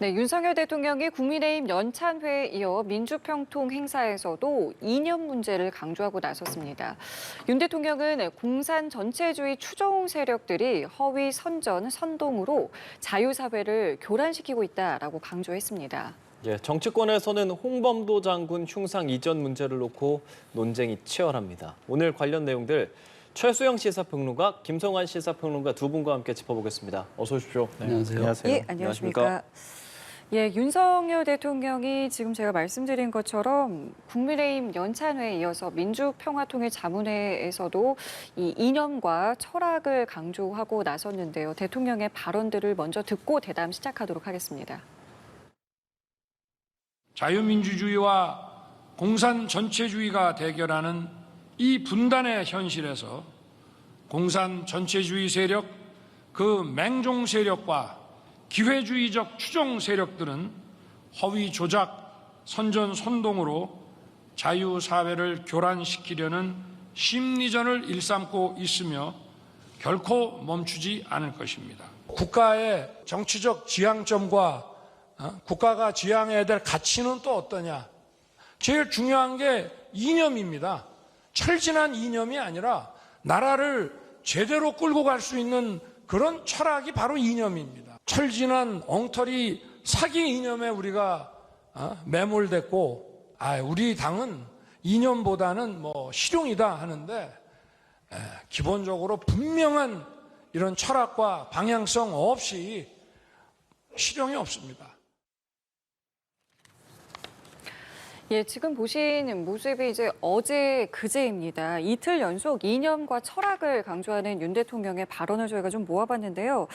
네, 윤석열 대통령이 국민의힘 연찬회에 이어 민주평통 행사에서도 이념 문제를 강조하고 나섰습니다. 윤 대통령은 공산 전체주의 추종 세력들이 허위 선전, 선동으로 자유사회를 교란시키고 있다라고 강조했습니다. 예, 정치권에서는 홍범도 장군 흉상 이전 문제를 놓고 논쟁이 치열합니다. 오늘 관련 내용들 최수영 시사평론가, 김성환 시사평론가 두 분과 함께 짚어보겠습니다. 어서 오십시오. 네, 안녕하세요. 안녕하세요. 예, 안녕하십니까. 예, 윤석열 대통령이 지금 제가 말씀드린 것처럼 국민의힘 연찬회에 이어서 민주평화통일자문회에서도 이 이념과 철학을 강조하고 나섰는데요. 대통령의 발언들을 먼저 듣고 대담 시작하도록 하겠습니다. 자유민주주의와 공산 전체주의가 대결하는 이 분단의 현실에서 공산 전체주의 세력, 그 맹종 세력과 기회주의적 추종 세력들은 허위 조작, 선전, 선동으로 자유사회를 교란시키려는 심리전을 일삼고 있으며 결코 멈추지 않을 것입니다. 국가의 정치적 지향점과 국가가 지향해야 될 가치는 또 어떠냐? 제일 중요한 게 이념입니다. 철진한 이념이 아니라 나라를 제대로 끌고 갈 수 있는 그런 철학이 바로 이념입니다. 철진한 엉터리 사기 이념에 우리가 매몰됐고, 우리 당은 이념보다는 실용이다 하는데, 기본적으로 분명한 이런 철학과 방향성 없이 실용이 없습니다. 예, 지금 보신 모습이 이제 어제 그제입니다. 이틀 연속 이념과 철학을 강조하는 윤 대통령의 발언을 저희가 좀 모아봤는데요.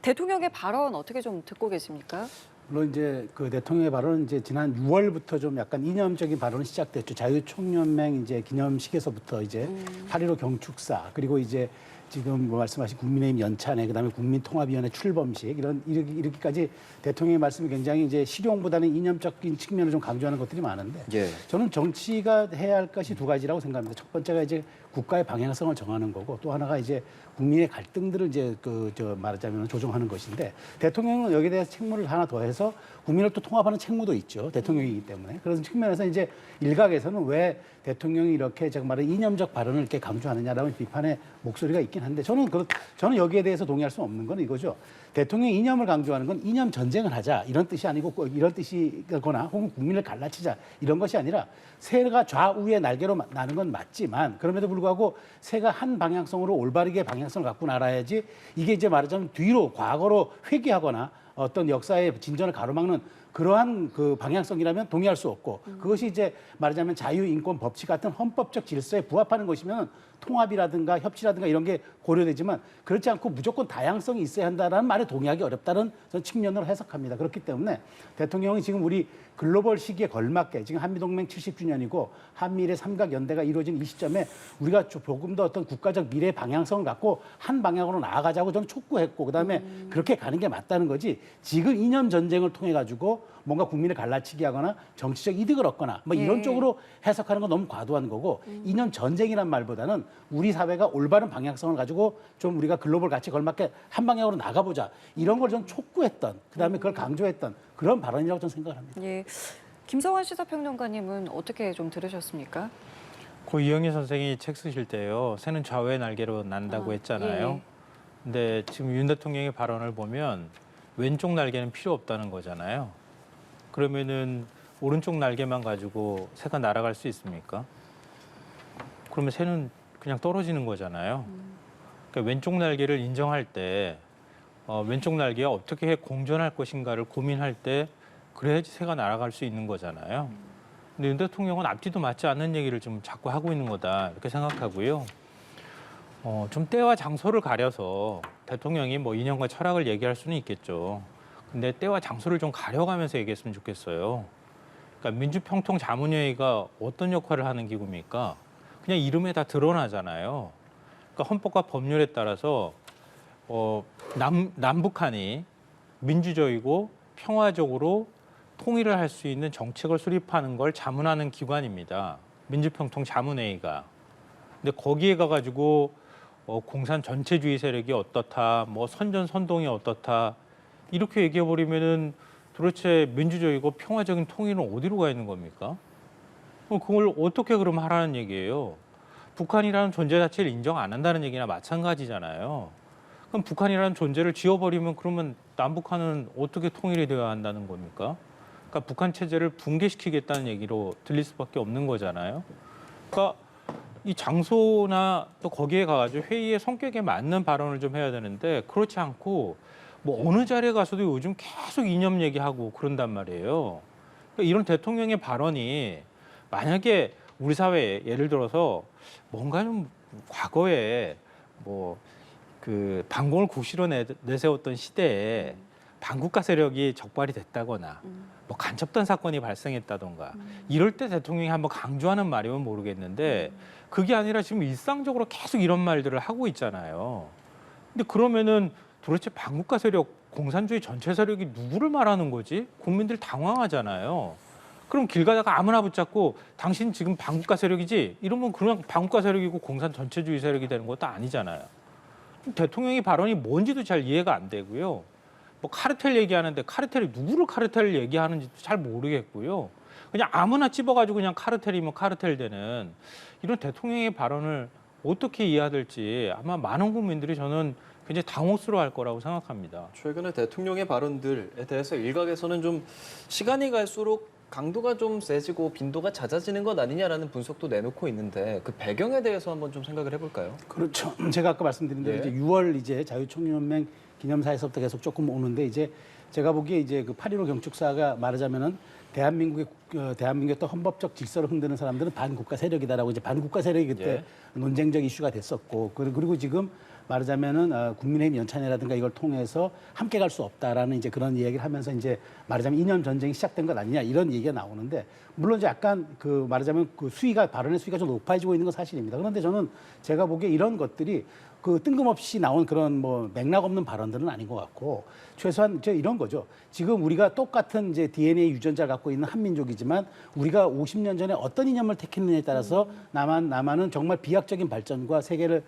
대통령의 발언 어떻게 좀 듣고 계십니까? 물론 이제 그 대통령의 발언은 이제 지난 6월부터 좀 약간 이념적인 발언이 시작됐죠. 자유총연맹 이제 기념식에서부터 이제 8.15 경축사, 그리고 이제 지금 말씀하신 국민의힘 연찬회, 그다음에 국민통합위원회 출범식, 이렇게까지 대통령의 말씀이 굉장히 이제 실용보다는 이념적인 측면을 좀 강조하는 것들이 많은데, 예. 저는 정치가 해야 할 것이 두 가지라고 생각합니다. 첫 번째가 이제 국가의 방향성을 정하는 거고, 또 하나가 이제 국민의 갈등들을 이제 말하자면 조정하는 것인데, 대통령은 여기에 대해서 책무를 하나 더 해서 국민을 또 통합하는 책무도 있죠. 대통령이기 때문에. 그런 측면에서 이제 일각에서는 왜 대통령이 이렇게 제가 말한 이념적 발언을 이렇게 강조하느냐라는 비판의 목소리가 있긴 한데, 저는 여기에 대해서 동의할 수 없는 건 이거죠. 대통령이 이념을 강조하는 건 이념 전쟁을 하자 이런 뜻이 아니고, 이런 뜻이거나 혹은 국민을 갈라치자 이런 것이 아니라, 새가 좌우의 날개로 나는 건 맞지만 그럼에도 불구하고 새가 한 방향성으로 올바르게 방향성을 갖고 날아야지, 이게 이제 말하자면 뒤로 과거로 회귀하거나 어떤 역사의 진전을 가로막는 그러한 그 방향성이라면 동의할 수 없고, 그것이 이제 말하자면 자유, 인권, 법치 같은 헌법적 질서에 부합하는 것이면 통합이라든가 협치라든가 이런 게 고려되지만, 그렇지 않고 무조건 다양성이 있어야 한다는 말에 동의하기 어렵다는 저는 측면으로 해석합니다. 그렇기 때문에 대통령이 지금 우리 글로벌 시기에 걸맞게, 지금 한미동맹 70주년이고 한미일의 삼각연대가 이루어진 이 시점에 우리가 조금 더 어떤 국가적 미래 방향성을 갖고 한 방향으로 나아가자고 저는 촉구했고, 그다음에 그렇게 가는 게 맞다는 거지, 지금 이념 전쟁을 통해 가지고 뭔가 국민을 갈라치기 하거나 정치적 이득을 얻거나 이런 쪽으로 해석하는 건 너무 과도한 거고, 이념 전쟁이란 말보다는 우리 사회가 올바른 방향성을 가지고 좀 우리가 글로벌 가치에 걸맞게 한 방향으로 나가보자, 이런 걸 좀 촉구했던, 그다음에 그걸 강조했던 그런 발언이라고 저는 생각을 합니다. 예, 김성환 시사평론가님은 어떻게 좀 들으셨습니까? 고 이영애 선생이 책 쓰실 때요, 새는 좌우의 날개로 난다고 했잖아요. 예. 근데 지금 윤 대통령의 발언을 보면 왼쪽 날개는 필요 없다는 거잖아요. 그러면은 오른쪽 날개만 가지고 새가 날아갈 수 있습니까? 그러면 새는 그냥 떨어지는 거잖아요. 그러니까 왼쪽 날개를 인정할 때 왼쪽 날개가 어떻게 공존할 것인가를 고민할 때 그래야지 새가 날아갈 수 있는 거잖아요. 근데 윤 대통령은 앞뒤도 맞지 않는 얘기를 좀 자꾸 하고 있는 거다 이렇게 생각하고요. 좀 때와 장소를 가려서 대통령이 이념과 철학을 얘기할 수는 있겠죠. 근데 때와 장소를 좀 가려가면서 얘기했으면 좋겠어요. 그러니까 민주평통자문회의가 어떤 역할을 하는 기구입니까? 그냥 이름에 다 드러나잖아요. 그러니까 헌법과 법률에 따라서 남북한이 민주적이고 평화적으로 통일을 할 수 있는 정책을 수립하는 걸 자문하는 기관입니다. 민주평통자문회의가. 근데 거기에 가가지고 공산 전체주의 세력이 어떻다, 선전선동이 어떻다, 이렇게 얘기해버리면은 도대체 민주적이고 평화적인 통일은 어디로 가 있는 겁니까? 그걸 어떻게 그럼 하라는 얘기예요? 북한이라는 존재 자체를 인정 안 한다는 얘기나 마찬가지잖아요. 그럼 북한이라는 존재를 지워버리면 그러면 남북한은 어떻게 통일이 되어야 한다는 겁니까? 그러니까 북한 체제를 붕괴시키겠다는 얘기로 들릴 수밖에 없는 거잖아요. 그러니까 이 장소나 또 거기에 가가지고 회의의 성격에 맞는 발언을 좀 해야 되는데 그렇지 않고 뭐 어느 자리에 가서도 요즘 계속 이념 얘기하고 그런단 말이에요. 그러니까 이런 대통령의 발언이 만약에 우리 사회에 예를 들어서 뭔가 좀 과거에 뭐 그 반공을 구시로 내세웠던 시대에 반국가 세력이 적발이 됐다거나 뭐 간첩단 사건이 발생했다던가 이럴 때 대통령이 한번 강조하는 말이면 모르겠는데 그게 아니라 지금 일상적으로 계속 이런 말들을 하고 있잖아요. 근데 그러면은 도대체 반국가 세력, 공산주의 전체 세력이 누구를 말하는 거지? 국민들 당황하잖아요. 그럼 길 가다가 아무나 붙잡고 당신 지금 반국가 세력이지? 이러면 그냥 반국가 세력이고 공산 전체주의 세력이 되는 것도 아니잖아요. 대통령의 발언이 뭔지도 잘 이해가 안 되고요. 뭐 카르텔 얘기하는데 카르텔이 누구를 카르텔을 얘기하는지도 잘 모르겠고요. 그냥 아무나 찝어가지고 그냥 카르텔이면 카르텔 되는 이런 대통령의 발언을 어떻게 이해해야 될지 아마 많은 국민들이 저는 굉장히 당혹스러워할 거라고 생각합니다. 최근에 대통령의 발언들에 대해서 일각에서는 좀 시간이 갈수록 강도가 좀 세지고 빈도가 잦아지는 것 아니냐라는 분석도 내놓고 있는데 그 배경에 대해서 한번 좀 생각을 해볼까요? 그렇죠. 제가 아까 말씀드린 대로 예. 이제 6월 이제 자유총연맹 기념사에서부터 계속 조금 오는데 이제 제가 보기에 이제 그 8.15 경축사가 말하자면은 대한민국의 또 헌법적 질서를 흔드는 사람들은 반국가 세력이다라고 이제 반국가 세력이 그때 예. 논쟁적 이슈가 됐었고 그리고 지금 말하자면은 국민의힘 연찬회라든가 이걸 통해서 함께 갈 수 없다라는 이제 그런 이야기를 하면서 이제 말하자면 이념 전쟁이 시작된 것 아니냐 이런 얘기가 나오는데 물론 이제 약간 그 말하자면 그 수위가 발언의 수위가 좀 높아지고 있는 건 사실입니다. 그런데 저는 제가 보기에 이런 것들이 그 뜬금없이 나온 그런 뭐 맥락 없는 발언들은 아닌 것 같고 최소한 이제 이런 거죠. 지금 우리가 똑같은 이제 DNA 유전자를 갖고 있는 한민족이지만 우리가 50년 전에 어떤 이념을 택했느냐에 따라서 남한은 정말 비약적인 발전과 세계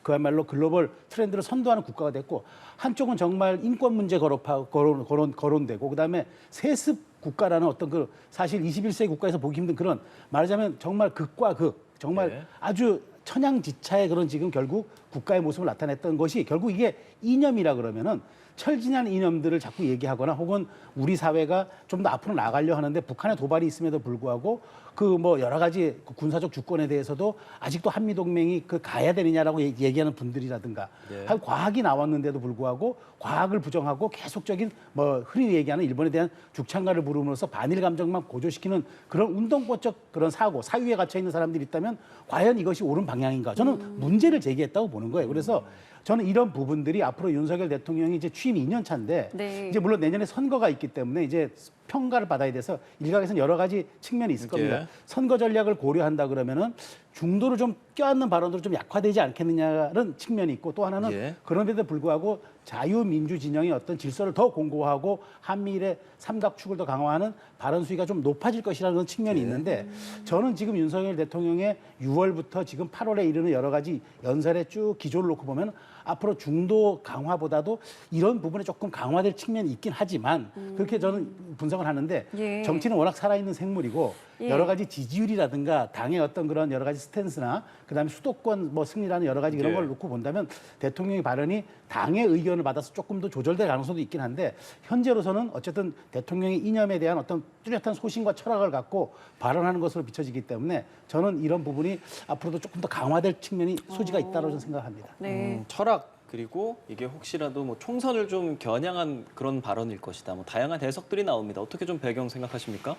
그야말로 글로벌 트렌드를 선도하는 국가가 됐고 한쪽은 정말 인권 문제 거론되고 그다음에 세습 국가라는 어떤 그 사실 21세기 국가에서 보기 힘든 그런 말하자면 정말 극과 극 정말 네. 아주 천양지차의 그런 지금 결국 국가의 모습을 나타냈던 것이 결국 이게 이념이라 그러면은 철진한 이념들을 자꾸 얘기하거나 혹은 우리 사회가 좀 더 앞으로 나가려 하는데 북한의 도발이 있음에도 불구하고 그 뭐 여러 가지 군사적 주권에 대해서도 아직도 한미동맹이 그 가야 되느냐라고 얘기하는 분들이라든가 예. 과학이 나왔는데도 불구하고 과학을 부정하고 계속적인 뭐 흔히 얘기하는 일본에 대한 죽창가를 부름으로써 반일 감정만 고조시키는 그런 운동권적 그런 사고 사유에 갇혀 있는 사람들이 있다면 과연 이것이 옳은 방향인가 저는 문제를 제기했다고 보는 거예요. 그래서 저는 이런 부분들이 앞으로 윤석열 대통령이 이제 취임 2년 차인데 네. 이제 물론 내년에 선거가 있기 때문에 이제 평가를 받아야 돼서 일각에서는 여러 가지 측면이 있을 겁니다. 예. 선거 전략을 고려한다 그러면은 중도를 좀 껴안는 발언으로 좀 약화되지 않겠느냐는 측면이 있고 또 하나는 예. 그럼에도 불구하고 자유민주 진영의 어떤 질서를 더 공고하고 한미일의 삼각축을 더 강화하는 발언 수위가 좀 높아질 것이라는 측면이 있는데 저는 지금 윤석열 대통령의 6월부터 지금 8월에 이르는 여러 가지 연설에 쭉 기조를 놓고 보면 앞으로 중도 강화보다도 이런 부분에 조금 강화될 측면이 있긴 하지만 그렇게 저는 분석을 하는데 예. 정치는 워낙 살아있는 생물이고 예. 여러 가지 지지율이라든가 당의 어떤 그런 여러 가지 스탠스나 그다음에 수도권 뭐 승리라는 여러 가지 이런 예. 걸 놓고 본다면 대통령의 발언이 당의 의견을 받아서 조금 더 조절될 가능성도 있긴 한데 현재로서는 어쨌든 대통령의 이념에 대한 어떤 뚜렷한 소신과 철학을 갖고 발언하는 것으로 비춰지기 때문에 저는 이런 부분이 앞으로도 조금 더 강화될 측면이 소지가 있다고 저는 생각합니다. 네. 철학 그리고 이게 혹시라도 뭐 총선을 좀 겨냥한 그런 발언일 것이다. 뭐 다양한 해석들이 나옵니다. 어떻게 좀 배경 생각하십니까?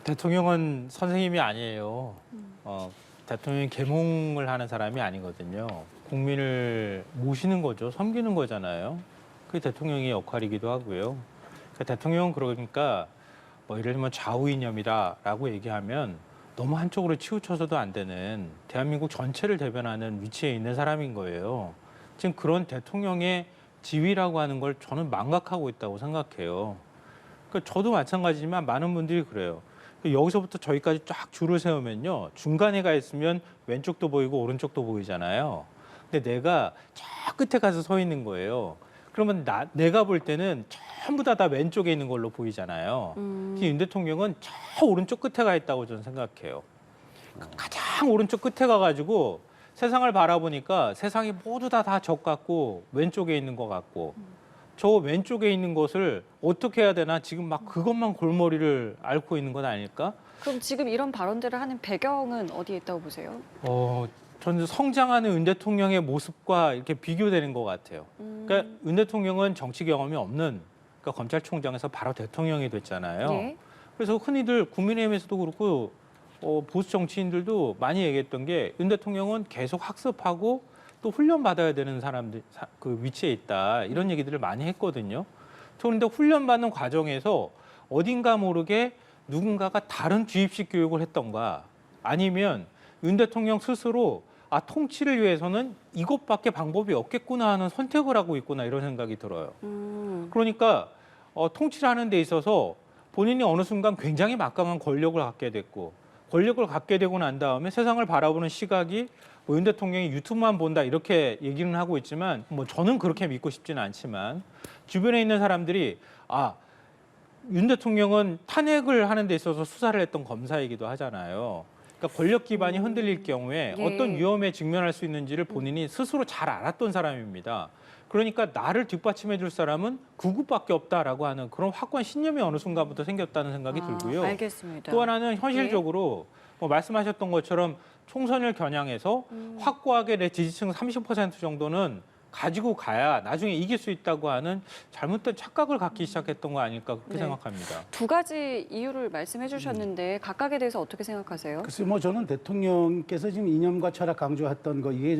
대통령은 선생님이 아니에요. 대통령이 계몽을 하는 사람이 아니거든요. 국민을 모시는 거죠. 섬기는 거잖아요. 그게 대통령의 역할이기도 하고요. 그러니까 대통령은 그러니까 뭐 예를 들면 좌우 이념이다라고 얘기하면 너무 한쪽으로 치우쳐서도 안 되는 대한민국 전체를 대변하는 위치에 있는 사람인 거예요. 지금 그런 대통령의 지위라고 하는 걸 저는 망각하고 있다고 생각해요. 그러니까 저도 마찬가지지만 많은 분들이 그래요. 여기서부터 저기까지 쫙 줄을 세우면요. 중간에 가 있으면 왼쪽도 보이고 오른쪽도 보이잖아요. 근데 내가 저 끝에 가서 서 있는 거예요. 그러면 내가 볼 때는 저 전부 다 왼쪽에 있는 걸로 보이잖아요. 특히 윤 대통령은 저 오른쪽 끝에 가 있다고 저는 생각해요. 가장 오른쪽 끝에 가가지고 세상을 바라보니까 세상이 모두 다 적 같고 왼쪽에 있는 것 같고 저 왼쪽에 있는 것을 어떻게 해야 되나 지금 막 그것만 골머리를 앓고 있는 건 아닐까? 그럼 지금 이런 발언들을 하는 배경은 어디에 있다고 보세요? 저는 성장하는 윤 대통령의 모습과 이렇게 비교되는 것 같아요. 그러니까 윤 대통령은 정치 경험이 없는 그러니까 검찰총장에서 바로 대통령이 됐잖아요. 예. 그래서 흔히들 국민의힘에서도 그렇고 보수 정치인들도 많이 얘기했던 게 윤 대통령은 계속 학습하고 또 훈련 받아야 되는 사람들 그 위치에 있다 이런 얘기들을 많이 했거든요. 그런데 훈련 받는 과정에서 어딘가 모르게 누군가가 다른 주입식 교육을 했던가 아니면 윤 대통령 스스로 통치를 위해서는 이것밖에 방법이 없겠구나 하는 선택을 하고 있구나 이런 생각이 들어요. 그러니까 통치를 하는 데 있어서 본인이 어느 순간 굉장히 막강한 권력을 갖게 됐고 권력을 갖게 되고 난 다음에 세상을 바라보는 시각이 윤 대통령이 유튜브만 본다 이렇게 얘기는 하고 있지만 저는 그렇게 믿고 싶지는 않지만 주변에 있는 사람들이 윤 대통령은 탄핵을 하는 데 있어서 수사를 했던 검사이기도 하잖아요. 그러니까 권력 기반이 흔들릴 경우에 예. 어떤 위험에 직면할 수 있는지를 본인이 스스로 잘 알았던 사람입니다. 그러니까 나를 뒷받침해 줄 사람은 구구밖에 없다라고 하는 그런 확고한 신념이 어느 순간부터 생겼다는 생각이 들고요. 알겠습니다. 또 하나는 현실적으로 말씀하셨던 것처럼 총선을 겨냥해서 확고하게 내 지지층 30% 정도는 가지고 가야 나중에 이길 수 있다고 하는 잘못된 착각을 갖기 시작했던 거 아닐까 그렇게 네. 생각합니다. 두 가지 이유를 말씀해 주셨는데 각각에 대해서 어떻게 생각하세요? 글쎄 저는 대통령께서 지금 이념과 철학 강조했던 거 이게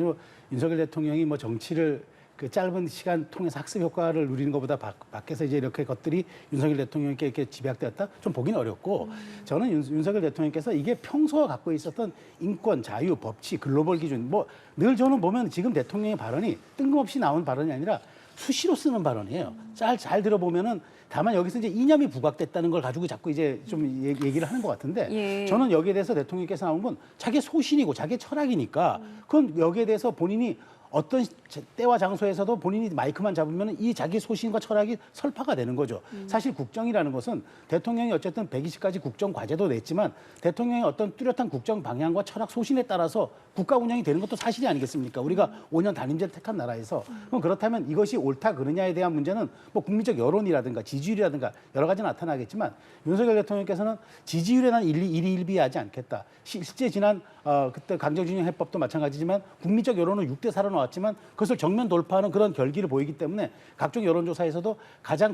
윤석열 대통령이 정치를 그 짧은 시간 통해서 학습 효과를 누리는 것보다 밖에서 이제 이렇게 것들이 윤석열 대통령께 이렇게 집약되었다 좀 보기는 어렵고 저는 윤석열 대통령께서 이게 평소에 갖고 있었던 인권, 자유, 법치, 글로벌 기준 늘 저는 보면 지금 대통령의 발언이 뜬금없이 나온 발언이 아니라 수시로 쓰는 발언이에요. 잘 들어보면은 다만 여기서 이제 이념이 부각됐다는 걸 가지고 자꾸 이제 좀 얘기를 하는 것 같은데 예. 저는 여기에 대해서 대통령께서 나온 건 자기 소신이고 자기 철학이니까 그건 여기에 대해서 본인이 어떤 때와 장소에서도 본인이 마이크만 잡으면 이 자기 소신과 철학이 설파가 되는 거죠. 사실 국정이라는 것은 대통령이 어쨌든 120가지 국정 과제도 냈지만 대통령의 어떤 뚜렷한 국정 방향과 철학 소신에 따라서 국가 운영이 되는 것도 사실이 아니겠습니까? 우리가 5년 단임제를 택한 나라에서. 그럼 그렇다면 이것이 옳다 그르냐에 대한 문제는 국민적 여론이라든가 지지율이라든가 여러 가지 나타나겠지만 윤석열 대통령께서는 지지율에 난 일희일비하지 않겠다. 실제 지난 그때 강제징용 해법도 마찬가지지만 국민적 여론은 6대 4로 나왔지만 그것을 정면 돌파하는 그런 결기를 보이기 때문에 각종 여론조사에서도 가장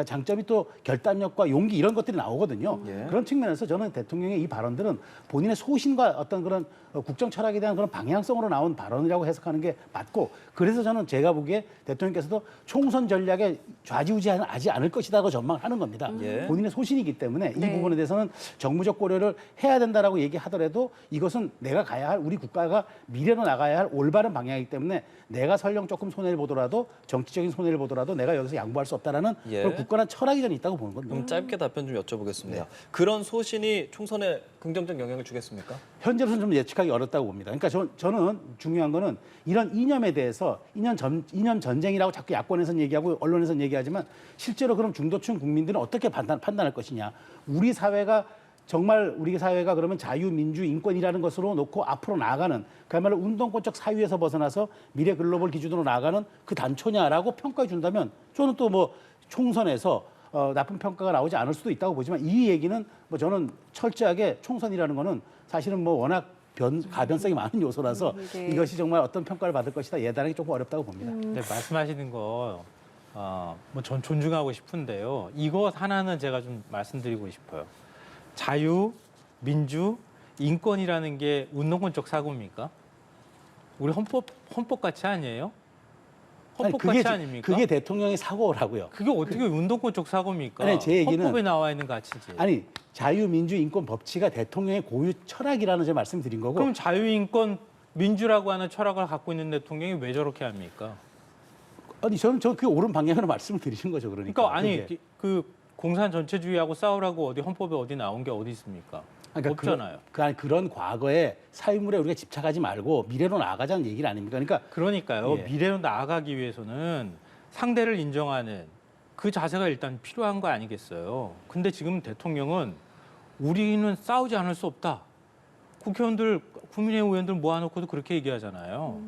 장점이 또 결단력과 용기 이런 것들이 나오거든요. 예. 그런 측면에서 저는 대통령의 이 발언들은 본인의 소신과 어떤 그런 국정 철학에 대한 그런 방향성으로 나온 발언이라고 해석하는 게 맞고 그래서 저는 제가 보기에 대통령께서도 총선 전략에 좌지우지하지 않을 것이라고 전망하는 겁니다. 예. 본인의 소신이기 때문에 이 네. 부분에 대해서는 정무적 고려를 해야 된다라고 얘기하더라도 이것은 내가 가야 할 우리 국가가 미래로 나가야 할 올바른 방향이기 때문에 내가 설령 조금 손해를 보더라도 정치적인 손해를 보더라도 내가 여기서 양보할 수 없다라는 예. 그런 굳건한 철학이 저는 있다고 보는 겁니다. 그럼 짧게 답변 좀 여쭤보겠습니다. 그런 소신이 총선에 긍정적 영향을 주겠습니까? 현재로서는 좀 예측하기 어렵다고 봅니다. 그러니까 저는 중요한 거는 이런 이념에 대해서 이념 전쟁이라고 자꾸 야권에서는 얘기하고 언론에서는 얘기하지만 실제로 그럼 중도층 국민들은 어떻게 판단할 것이냐. 우리 사회가 정말 우리 사회가 그러면 자유, 민주, 인권이라는 것으로 놓고 앞으로 나아가는 그야말로 운동권적 사유에서 벗어나서 미래 글로벌 기준으로 나아가는 그 단초냐라고 평가해 준다면 저는 또 총선에서 나쁜 평가가 나오지 않을 수도 있다고 보지만 이 얘기는 저는 철저하게 총선이라는 거는 사실은 워낙 가변성이 많은 요소라서 네. 이것이 정말 어떤 평가를 받을 것이다 예단하기 조금 어렵다고 봅니다. 근데 말씀하시는 거 전 존중하고 싶은데요. 이거 하나는 제가 좀 말씀드리고 싶어요. 자유, 민주, 인권이라는 게 운동권적 사고입니까? 우리 헌법 가치 아니에요? 헌법 가치 아닙니까? 그게 대통령의 사고라고요. 그게 어떻게 운동권적 사고입니까? 아니, 제 얘기는- 헌법에 나와 있는 가치지. 아니 자유, 민주, 인권, 법치가 대통령의 고유 철학이라는 제 말씀드린 거고 그럼 자유, 인권, 민주라고 하는 철학을 갖고 있는 대통령이 왜 저렇게 합니까? 아니 저는 그 옳은 방향으로 말씀을 드리는 거죠. 그러니까 아니 그게. 그 공산 전체주의하고 싸우라고 어디 헌법에 어디 나온 게 어디 있습니까? 없잖아요. 그런 과거의 사유물에 우리가 집착하지 말고 미래로 나아가자는 얘기를 아닙니까? 그러니까 그러니까요. 예. 미래로 나아가기 위해서는 상대를 인정하는 그 자세가 일단 필요한 거 아니겠어요. 근데 지금 대통령은 우리는 싸우지 않을 수 없다. 국회의원들, 국민의힘 의원들 모아놓고도 그렇게 얘기하잖아요.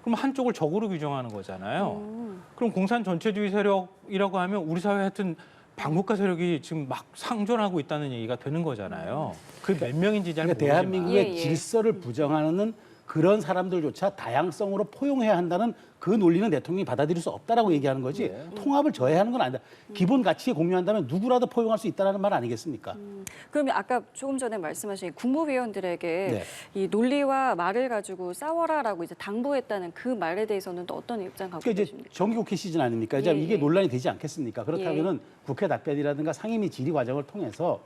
그럼 한쪽을 적으로 규정하는 거잖아요. 그럼 공산 전체주의 세력이라고 하면 우리 사회 하여튼 반국가 세력이 지금 막 상존하고 있다는 얘기가 되는 거잖아요. 그 몇 명인지 잘 그러니까 모르지만. 대한민국의 예. 질서를 부정하는 그런 사람들조차 다양성으로 포용해야 한다는 그 논리는 대통령이 받아들일 수 없다라고 얘기하는 거지 통합을 저해하는 건 아니다. 기본 가치에 공유한다면 누구라도 포용할 수 있다는 말 아니겠습니까? 그러면 아까 조금 전에 말씀하신 국무위원들에게 네. 이 논리와 말을 가지고 싸워라라고 이제 당부했다는 그 말에 대해서는 또 어떤 입장 갖고 그러니까 이제 계십니까? 정기국회 시즌 아닙니까? 이제 예, 이게 예. 논란이 되지 않겠습니까? 그렇다면은 국회 답변이라든가 상임위 질의 과정을 통해서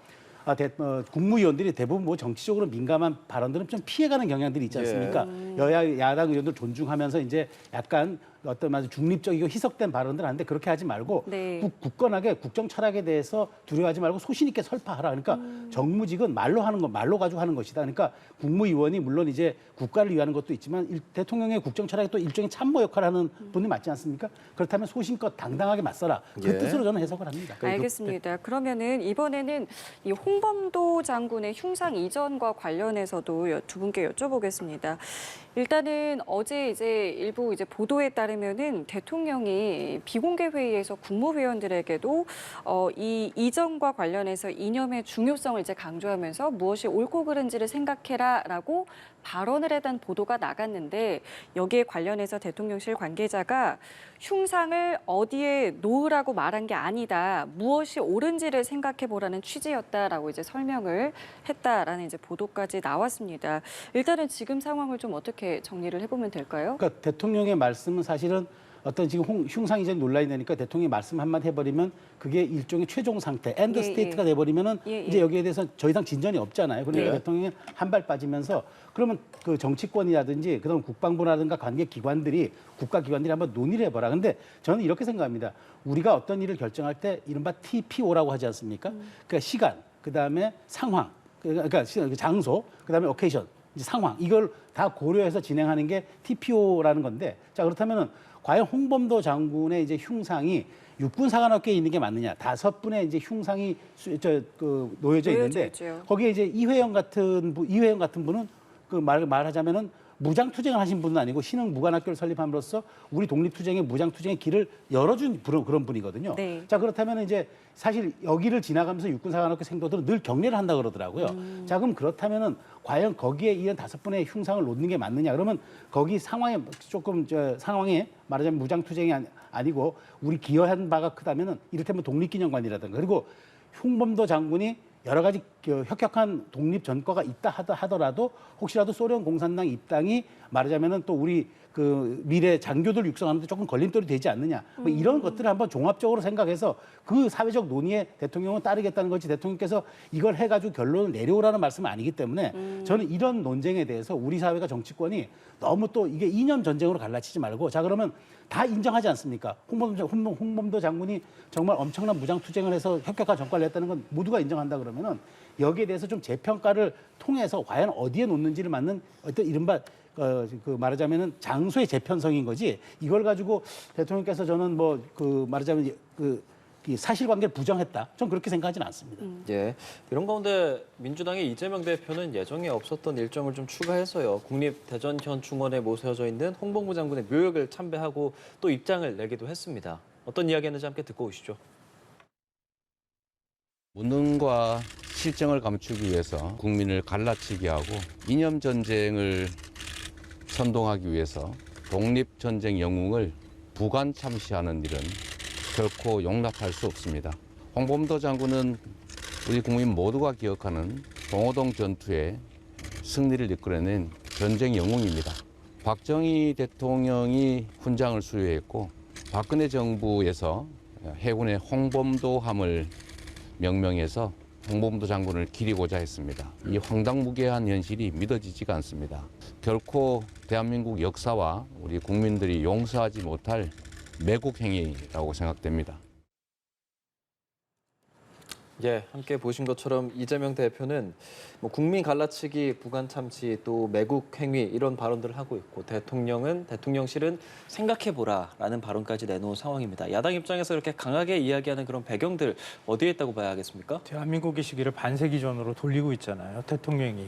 국무위원들이 대부분 뭐 정치적으로 민감한 발언들은 좀 피해가는 경향들이 있지 않습니까? 여야 야당 의원들 존중하면서 이제 약간 어떤 말로 중립적이고 희석된 발언들 하는데 그렇게 하지 말고 네. 굳건하게 국정 철학에 대해서 두려워하지 말고 소신 있게 설파하라. 그러니까 정무직은 말로 하는 거, 말로 가지고 하는 것이다. 그러니까 국무위원이 물론 이제 국가를 위하는 것도 있지만 대통령의 국정 철학에 또 일종의 참모 역할을 하는 분이 맞지 않습니까? 그렇다면 소신껏 당당하게 맞서라. 그 예. 뜻으로 저는 해석을 합니다. 알겠습니다. 그러면은 이번에는 이 홍범도 장군의 흉상 이전과 관련해서도 두 분께 여쭤보겠습니다. 일단은 어제 이제 일부 이제 보도에 따르면은 대통령이 비공개 회의에서 국무위원들에게도 이 이전과 관련해서 이념의 중요성을 이제 강조하면서 무엇이 옳고 그른지를 생각해라라고 발언을 했다는 보도가 나갔는데 여기에 관련해서 대통령실 관계자가 흉상을 어디에 놓으라고 말한 게 아니다. 무엇이 옳은지를 생각해 보라는 취지였다라고 이제 설명을 했다라는 이제 보도까지 나왔습니다. 일단은 지금 상황을 좀 어떻게 정리를 해보면 될까요? 그러니까 대통령의 말씀은 사실은 어떤 지금 흉상 이전 논란이 되니까 대통령이 말씀 한마디 해버리면 그게 일종의 최종 상태, 엔드 예, 스테이트가 예. 돼버리면은 예, 예. 이제 여기에 대해서 더 이상 진전이 없잖아요. 그러니까 예. 대통령이 한 발 빠지면서 그러면 그 정치권이라든지 그다음 국방부라든가 관계 기관들이 국가기관들이 한번 논의를 해봐라. 근데 저는 이렇게 생각합니다. 우리가 어떤 일을 결정할 때 이른바 TPO라고 하지 않습니까? 그러니까 시간, 그다음에 상황, 그러니까 장소, 그다음에 오케이션, 이제 상황 이걸 다 고려해서 진행하는 게 TPO라는 건데 자 그렇다면은 과연 홍범도 장군의 이제 흉상이 육군사관학교에 있는 게 맞느냐? 5분의 이제 흉상이 놓여져 있는데 있죠. 거기에 이제 이회영 같은 분은 그 말하자면은 무장투쟁을 하신 분은 아니고 신흥 무관학교를 설립함으로써 우리 독립투쟁의 무장투쟁의 길을 열어준 그런 분이거든요. 네. 자 그렇다면 이제 사실 여기를 지나가면서 육군사관학교 생도들은 늘 격려를 한다 그러더라고요. 자 그럼 그렇다면은 과연 거기에 이런 5분의 흉상을 놓는 게 맞느냐? 그러면 거기 상황에 조금 상황에 말하자면 무장투쟁이 아니고 우리 기여한 바가 크다면은 이를테면 독립기념관이라든가 그리고 홍범도 장군이 여러 가지 혁혁한 독립 전과가 있다 하더라도 혹시라도 소련 공산당 입당이 말하자면은 또 우리 그 미래 장교들 육성하는 데 조금 걸림돌이 되지 않느냐. 뭐 이런 것들을 한번 종합적으로 생각해서 그 사회적 논의에 대통령은 따르겠다는 거지 대통령께서 이걸 해가지고 결론을 내려오라는 말씀은 아니기 때문에 저는 이런 논쟁에 대해서 우리 사회가 정치권이 너무 또 이게 이념 전쟁으로 갈라치지 말고 자 그러면 다 인정하지 않습니까? 홍범도 장군이 정말 엄청난 무장투쟁을 해서 혁혁한 전과를 냈다는 건 모두가 인정한다 그러면은 여기에 대해서 좀 재평가를 통해서 과연 어디에 놓는지를 맞는 어떤 이른바 그 말하자면은 장소의 재편성인 거지 이걸 가지고 대통령께서 저는 뭐 그 말하자면 이 사실관계를 부정했다. 전 그렇게 생각하지는 않습니다. 예, 이런 가운데 민주당의 이재명 대표는 예정에 없었던 일정을 좀 추가해서요. 국립대전현 중원에 모셔져 있는 홍범도 장군의 묘역을 참배하고 또 입장을 내기도 했습니다. 어떤 이야기였는지 함께 듣고 오시죠. 무능과 실정을 감추기 위해서 국민을 갈라치게 하고 이념 전쟁을 선동하기 위해서 독립전쟁 영웅을 부관 참시하는 일은 결코 용납할 수 없습니다. 홍범도 장군은 우리 국민 모두가 기억하는 봉오동 전투의 승리를 이끌어낸 전쟁 영웅입니다. 박정희 대통령이 훈장을 수여했고 박근혜 정부에서 해군의 홍범도함을 명명해서 홍범도 장군을 기리고자 했습니다. 이 황당무계한 현실이 믿어지지가 않습니다. 결코 대한민국 역사와 우리 국민들이 용서하지 못할 매국 행위라고 생각됩니다. 예, 함께 보신 것처럼 이재명 대표는 뭐 국민 갈라치기, 부관 참치, 또 매국 행위 이런 발언들을 하고 있고 대통령실은 생각해보라라는 발언까지 내놓은 상황입니다. 야당 입장에서 이렇게 강하게 이야기하는 그런 배경들 어디에 있다고 봐야 하겠습니까? 대한민국의 시기를 반세기 전으로 돌리고 있잖아요. 대통령이.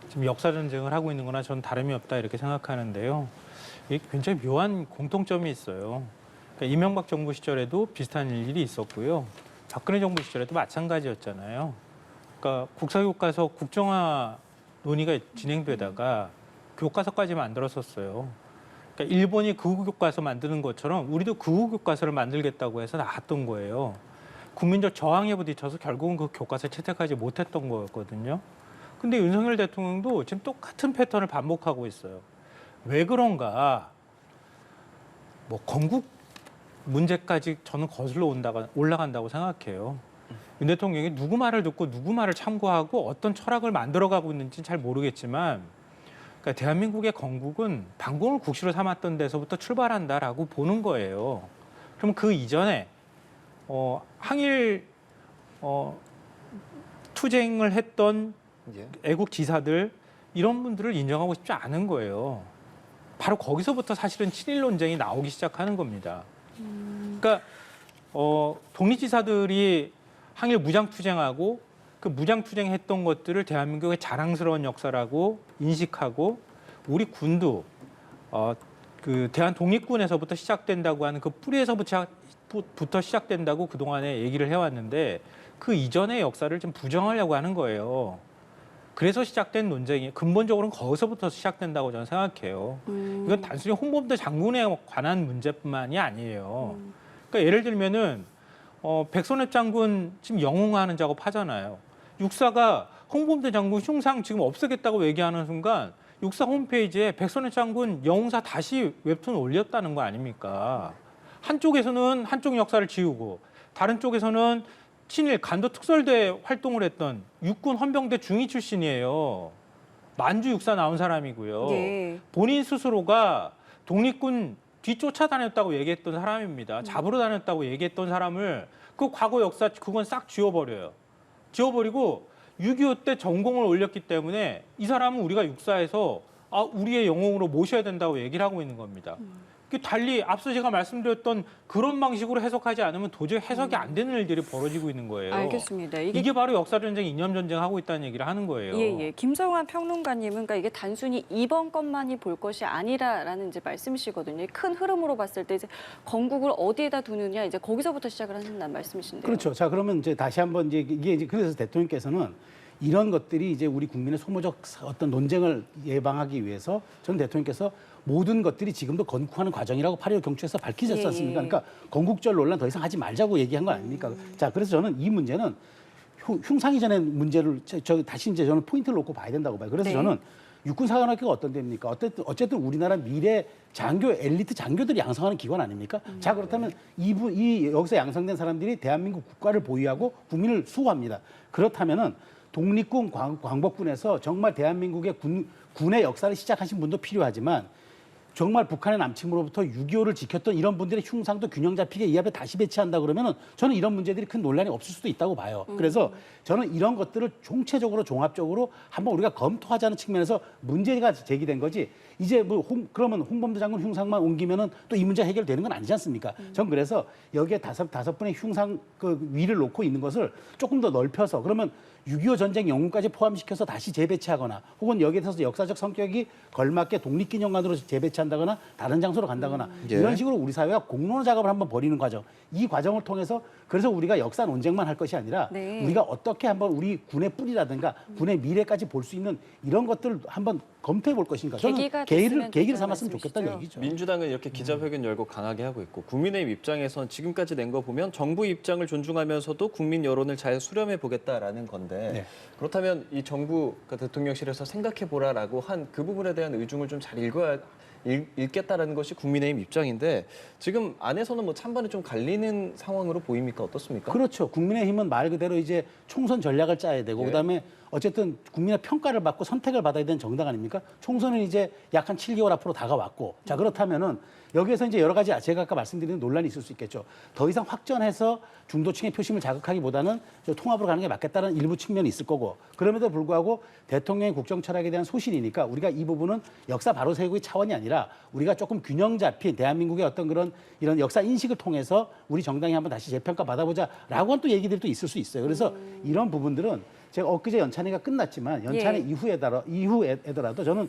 지금 역사 전쟁을 하고 있는 거나 전 다름이 없다 이렇게 생각하는데요. 이게 굉장히 묘한 공통점이 있어요. 그러니까 이명박 정부 시절에도 비슷한 일이 있었고요. 박근혜 정부 시절에도 마찬가지였잖아요. 그러니까 국사교과서 국정화 논의가 진행되다가 교과서까지 만들었었어요. 그러니까 일본이 극우교과서 만드는 것처럼 우리도 극우교과서를 만들겠다고 해서 나왔던 거예요. 국민적 저항에 부딪혀서 결국은 그 교과서에 채택하지 못했던 거였거든요. 근데 윤석열 대통령도 지금 똑같은 패턴을 반복하고 있어요. 왜 그런가? 뭐 건국 문제까지 저는 거슬러 올라간다고 생각해요. 윤 대통령이 누구 말을 듣고 누구 말을 참고하고 어떤 철학을 만들어가고 있는지 잘 모르겠지만 그러니까 대한민국의 건국은 반공을 국시로 삼았던 데서부터 출발한다라고 보는 거예요. 그럼 그 이전에 항일 투쟁을 했던 애국 지사들 이런 분들을 인정하고 싶지 않은 거예요. 바로 거기서부터 사실은 친일 논쟁이 나오기 시작하는 겁니다. 그러니까 독립지사들이 항일 무장투쟁하고 그 무장투쟁했던 것들을 대한민국의 자랑스러운 역사라고 인식하고 우리 군도 그 대한독립군에서부터 시작된다고 하는 그 뿌리에서부터 시작된다고 그동안에 얘기를 해왔는데 그 이전의 역사를 좀 부정하려고 하는 거예요. 그래서 시작된 논쟁이 근본적으로는 거기서부터 시작된다고 저는 생각해요. 이건 단순히 홍범도 장군에 관한 문제뿐만이 아니에요. 그러니까 예를 들면은 백선엽 장군 지금 영웅화하는 작업 하잖아요. 육사가 홍범도 장군 흉상 지금 없애겠다고 얘기하는 순간 육사 홈페이지에 백선엽 장군 영웅사 다시 웹툰 올렸다는 거 아닙니까? 한쪽에서는 한쪽 역사를 지우고 다른 쪽에서는 친일 간도 특설대 활동을 했던 육군 헌병대 중위 출신이에요. 만주 육사 나온 사람이고요. 예. 본인 스스로가 독립군 뒤쫓아다녔다고 얘기했던 사람입니다. 잡으러 다녔다고 얘기했던 사람을 그 과거 역사 그건 싹 지워버려요. 지워버리고 6.25 때 전공을 올렸기 때문에 이 사람은 우리가 육사에서 우리의 영웅으로 모셔야 된다고 얘기를 하고 있는 겁니다. 달리 앞서 제가 말씀드렸던 그런 방식으로 해석하지 않으면 도저히 해석이 안 되는 일들이 벌어지고 있는 거예요. 알겠습니다. 이게 바로 역사전쟁, 이념전쟁 하고 있다는 얘기를 하는 거예요. 예. 김성환 평론가님은 그러니까 이게 단순히 이번 것만이 볼 것이 아니라라는 이제 말씀이시거든요. 큰 흐름으로 봤을 때 이제 건국을 어디에다 두느냐 이제 거기서부터 시작을 하신다는 말씀이신데요. 그렇죠. 자, 그러면 이제 다시 한번 이게 그래서 대통령께서는 이런 것들이 이제 우리 국민의 소모적 어떤 논쟁을 예방하기 위해서 전 대통령께서 모든 것들이 지금도 건국하는 과정이라고 8.15 경추에서 밝히셨지 않습니까? 그러니까 건국절 논란 더 이상 하지 말자고 얘기한 거 아닙니까? 자, 그래서 저는 이 문제는 흉상 이전의 문제를 다시 이제 저는 포인트를 놓고 봐야 된다고 봐요. 그래서 저는 육군사관학교가 어떤 데입니까? 어쨌든 우리나라 미래 장교, 엘리트 장교들이 양성하는 기관 아닙니까? 자, 그렇다면 여기서 양성된 사람들이 대한민국 국가를 보유하고 국민을 수호합니다. 그렇다면은 독립군 광복군에서 정말 대한민국의 군의 역사를 시작하신 분도 필요하지만 정말 북한의 남침으로부터 6.25를 지켰던 이런 분들의 흉상도 균형 잡히게 이 앞에 다시 배치한다 그러면은 저는 이런 문제들이 큰 논란이 없을 수도 있다고 봐요. 그래서 저는 이런 것들을 총체적으로 종합적으로 한번 우리가 검토하자는 측면에서 문제가 제기된 거지. 이제 그러면 홍범도 장군 흉상만 옮기면은 또 이 문제 해결되는 건 아니지 않습니까? 전 그래서 여기에 다섯 분의 흉상 그 위를 놓고 있는 것을 조금 더 넓혀서 그러면 6.25 전쟁 영웅까지 포함시켜서 다시 재배치하거나 혹은 여기에 대해서 역사적 성격이 걸맞게 독립기념관으로 재배치한다거나 다른 장소로 간다거나 이런 식으로 우리 사회가 공론 작업을 한번 벌이는 과정. 이 과정을 통해서 그래서 우리가 역사 논쟁만 할 것이 아니라 우리가 어떻게 한번 우리 군의 뿌리라든가 군의 미래까지 볼 수 있는 이런 것들을 한번 검토해 볼 것인가. 저는 계기를 삼았으면 좋겠다는 얘기죠. 민주당은 이렇게 기자회견 열고 강하게 하고 있고 국민의힘 입장에선 지금까지 낸 거 보면 정부 입장을 존중하면서도 국민 여론을 잘 수렴해 보겠다라는 건데 그렇다면 이 정부 대통령실에서 생각해 보라라고 한 그 부분에 대한 의중을 좀 잘 읽겠다라는 것이 국민의힘 입장인데 지금 안에서는 뭐 찬반이 좀 갈리는 상황으로 보입니까? 어떻습니까? 그렇죠. 국민의힘은 말 그대로 이제 총선 전략을 짜야 되고 그다음에 어쨌든 국민의 평가를 받고 선택을 받아야 되는 정당 아닙니까? 총선은 이제 약 한 7개월 앞으로 다가왔고, 자 그렇다면은 여기에서 이제 여러 가지 제가 아까 말씀드린 논란이 있을 수 있겠죠. 더 이상 확전해서 중도층의 표심을 자극하기보다는 저 통합으로 가는 게 맞겠다는 일부 측면이 있을 거고, 그럼에도 불구하고 대통령의 국정 철학에 대한 소신이니까 우리가 이 부분은 역사 바로 세우기 차원이 아니라 우리가 조금 균형 잡힌 대한민국의 어떤 그런 이런 역사 인식을 통해서 우리 정당이 한번 다시 재평가 받아보자라고 한 또 얘기들이 또 있을 수 있어요. 그래서 이런 부분들은 제가 엊그제 연찬회가 끝났지만 연찬회 이후에더라도 저는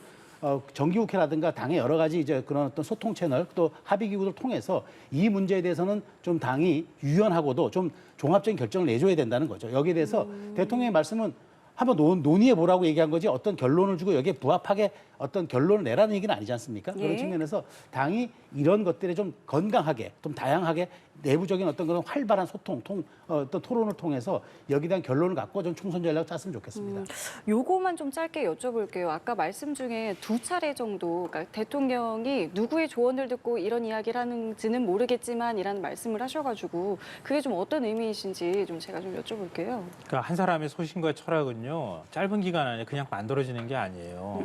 정기국회라든가 당의 여러 가지 이제 그런 어떤 소통 채널 또 합의 기구를 통해서 이 문제에 대해서는 좀 당이 유연하고도 좀 종합적인 결정을 내줘야 된다는 거죠. 여기에 대해서 대통령의 말씀은 한번 논의해 보라고 얘기한 거지 어떤 결론을 주고 여기에 부합하게 어떤 결론을 내라는 얘기는 아니지 않습니까? 예. 그런 측면에서 당이 이런 것들에 좀 건강하게, 좀 다양하게 내부적인 어떤 그런 활발한 소통, 어떤 토론을 통해서 여기에 대한 결론을 갖고 좀 총선 전략을 짰으면 좋겠습니다. 요거만 좀 짧게 여쭤볼게요. 아까 말씀 중에 2차례 정도, 그러니까 대통령이 누구의 조언을 듣고 이런 이야기를 하는지는 모르겠지만이라는 말씀을 하셔가지고 그게 좀 어떤 의미이신지 좀 제가 좀 여쭤볼게요. 그러니까 한 사람의 소신과 철학은요 짧은 기간 안에 그냥 만들어지는 게 아니에요.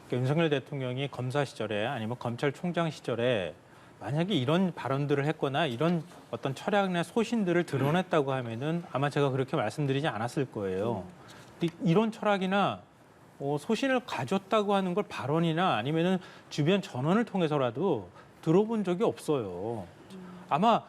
그러니까 윤석열 대통령이 검사 시절에 아니면 검찰총장 시절에 만약에 이런 발언들을 했거나 이런 어떤 철학이나 소신들을 드러냈다고 하면은 아마 제가 그렇게 말씀드리지 않았을 거예요. 근데 이런 철학이나 소신을 가졌다고 하는 걸 발언이나 아니면은 주변 전원을 통해서라도 들어본 적이 없어요. 아마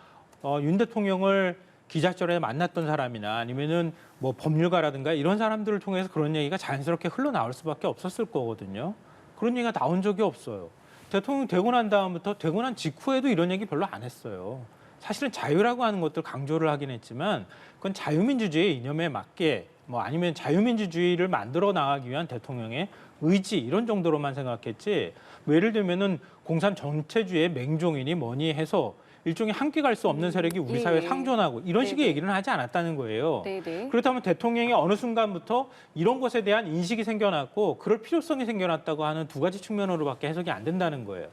윤 대통령을 기자철에 만났던 사람이나 아니면은 뭐 법률가라든가 이런 사람들을 통해서 그런 얘기가 자연스럽게 흘러나올 수밖에 없었을 거거든요. 그런 얘기가 나온 적이 없어요. 대통령 되고 난 다음부터 되고 난 직후에도 이런 얘기 별로 안 했어요. 사실은 자유라고 하는 것들 강조를 하긴 했지만 그건 자유민주주의의 이념에 맞게 뭐 아니면 자유민주주의를 만들어 나가기 위한 대통령의 의지 이런 정도로만 생각했지 뭐 예를 들면은 공산 전체주의의 맹종이니 뭐니 해서 일종의 함께 갈 수 없는 세력이 우리 사회에 상존하고 이런 식의 얘기는 하지 않았다는 거예요. 네네. 그렇다면 대통령이 어느 순간부터 이런 것에 대한 인식이 생겨났고 그럴 필요성이 생겨났다고 하는 두 가지 측면으로밖에 해석이 안 된다는 거예요.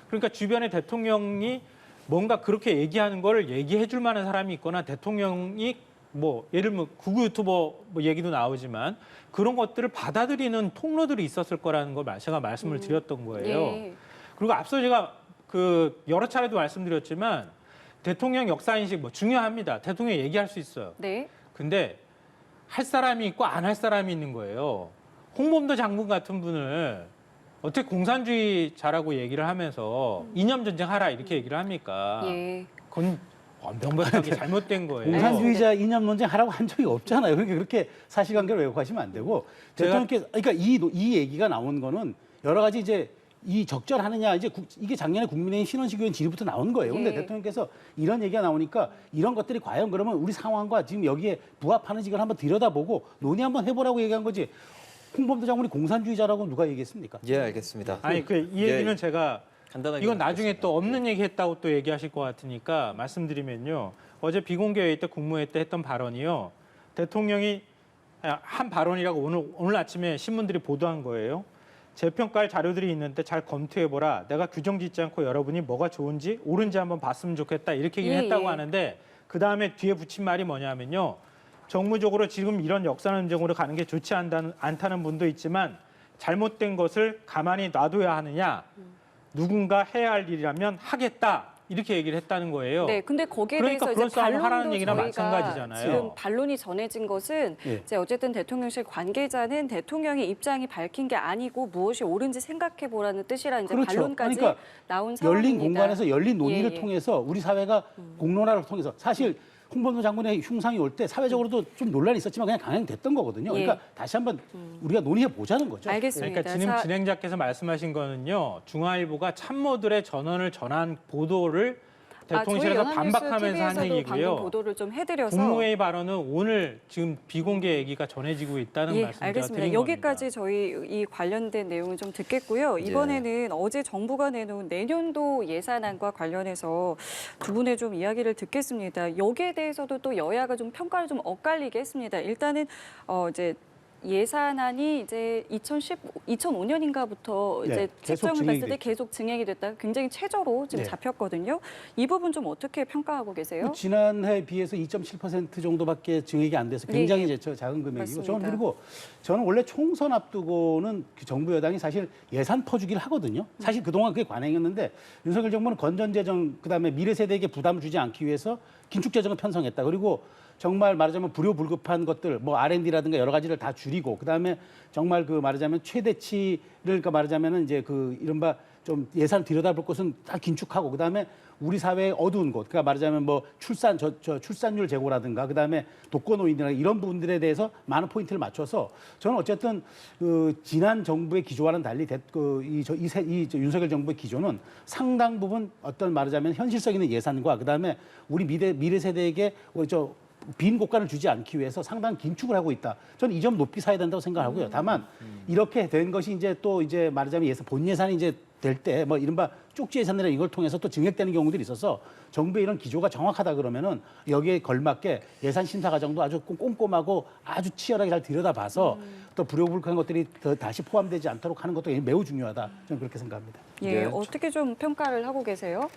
그러니까 주변에 대통령이 뭔가 그렇게 얘기하는 걸 얘기해 줄 만한 사람이 있거나 대통령이 뭐 예를 들면 구구 유튜버 뭐 얘기도 나오지만 그런 것들을 받아들이는 통로들이 있었을 거라는 걸 제가 말씀을 드렸던 거예요. 예. 그리고 앞서 제가 그 여러 차례도 말씀드렸지만 대통령 역사인식 뭐 중요합니다. 대통령이 얘기할 수 있어요. 네. 근데 할 사람이 있고 안 할 사람이 있는 거예요. 홍범도 장군 같은 분을 어떻게 공산주의자라고 얘기를 하면서 이념 전쟁하라 이렇게 얘기를 합니까? 예. 그건 명백하게 잘못된 거예요. 공산주의자 이념 논쟁 하라고 한 적이 없잖아요. 그러니까 그렇게 사실관계를 왜곡하시면 안 되고 대통령께서 그러니까 이 얘기가 나온 거는 여러 가지 이제 이 적절하느냐 이제 이게 작년에 국민의힘 신원식 의원 질의부터 나온 거예요. 근데 예. 대통령께서 이런 얘기가 나오니까 이런 것들이 과연 그러면 우리 상황과 지금 여기에 부합하는지 이걸 한번 들여다보고 논의 한번 해보라고 얘기한 거지. 홍범도 장군이 공산주의자라고 누가 얘기했습니까? 예, 알겠습니다. 아니 이 얘기는 제가 간단하게 이건 나중에 말씀드리겠습니다. 또 없는 얘기 했다고 또 얘기하실 것 같으니까 말씀드리면요. 어제 비공개회의 때 국무회의 때 했던 발언이요. 대통령이 한 발언이라고 오늘 아침에 신문들이 보도한 거예요. 재평가할 자료들이 있는데 잘 검토해보라. 내가 규정 짓지 않고 여러분이 뭐가 좋은지 옳은지 한번 봤으면 좋겠다. 이렇게 얘기를 예, 했다고 예. 하는데 그다음에 뒤에 붙인 말이 뭐냐면요. 정무적으로 지금 이런 역사 논쟁으로 가는 게 좋지 않다는 분도 있지만 잘못된 것을 가만히 놔둬야 하느냐. 누군가 해야 할 일이라면 하겠다. 이렇게 얘기를 했다는 거예요. 네, 근데 거기에 그러니까 대해서 그런 이제 싸움을 하라는 반론도 얘기랑 저희가 마찬가지잖아요. 지금 반론이 전해진 것은 예. 이제 어쨌든 대통령실 관계자는 대통령의 입장이 밝힌 게 아니고 무엇이 옳은지 생각해 보라는 뜻이라 이제 그렇죠. 반론까지 그러니까 나온 상황입니다. 열린 공간에서 열린 논의를 예, 예. 통해서 우리 사회가 공론화를 통해서 사실 홍범도 장군의 흉상이 올 때 사회적으로도 좀 논란이 있었지만 그냥 강행됐던 거거든요. 그러니까 예. 다시 한번 우리가 논의해 보자는 거죠. 알겠습니다. 그러니까 지금 진행자께서 말씀하신 거는요. 중앙일보가 참모들의 전원을 전한 보도를 대통령실에서 반박하면서 한 방금 얘기고요. 보도를 좀 해드려서 국무회의 발언은 오늘 지금 비공개 얘기가 전해지고 있다는 예, 말씀 제가 알겠습니다. 드린 여기까지 겁니다. 저희 이 관련된 내용을 좀 듣겠고요. 이번에는 어제 정부가 내놓은 내년도 예산안과 관련해서 두 분의 좀 이야기를 듣겠습니다. 여기에 대해서도 또 여야가 좀 평가를 좀 엇갈리게 했습니다. 일단은 이제 예산안이 이제 2005년인가부터 네, 이제 계속 책정을 증액이 했을 때 됐죠. 계속 증액이 됐다. 굉장히 최저로 지금 네. 잡혔거든요. 이 부분 좀 어떻게 평가하고 계세요? 그 지난해에 비해서 2.7% 정도밖에 증액이 안 돼서 굉장히 네, 이제 작은 금액이고 맞습니다. 저는 그리고 저는 원래 총선 앞두고는 그 정부 여당이 사실 예산 퍼주기를 하거든요. 사실 그동안 그게 관행이었는데 윤석열 정부는 건전재정 그다음에 미래 세대에게 부담을 주지 않기 위해서 긴축재정을 편성했다. 그리고 정말 말하자면 불효불급한 것들, 뭐 R&D라든가 여러 가지를 다 줄이고, 그다음에 정말 그 말하자면 최대치를 그러니까 말하자면은 이제 그 이른바 좀 예산을 들여다볼 것은 다 긴축하고, 그다음에 우리 사회의 어두운 곳, 그러니까 말하자면 뭐 출산율 제고라든가, 그다음에 독거노인이나 이런 부분들에 대해서 많은 포인트를 맞춰서 저는 어쨌든 그 지난 정부의 기조와는 달리 윤석열 정부의 기조는 상당 부분 어떤 말하자면 현실성 있는 예산과 그다음에 우리 미래 세대에게 빈 곳간을 주지 않기 위해서 상당히 긴축을 하고 있다. 저는 이 점 높이 사야 된다고 생각하고요. 다만 이렇게 된 것이 이제 또 이제 말하자면 본 예산이 이제 될 때 뭐 이른바 쪽지 예산이나 이걸 통해서 또 증액되는 경우들이 있어서 정부의 이런 기조가 정확하다 그러면은 여기에 걸맞게 예산 심사 과정도 아주 꼼꼼하고 아주 치열하게 잘 들여다봐서 또 불효불급한 것들이 더 다시 포함되지 않도록 하는 것도 매우 중요하다. 저는 그렇게 생각합니다. 예, 네. 어떻게 좀 평가를 하고 계세요?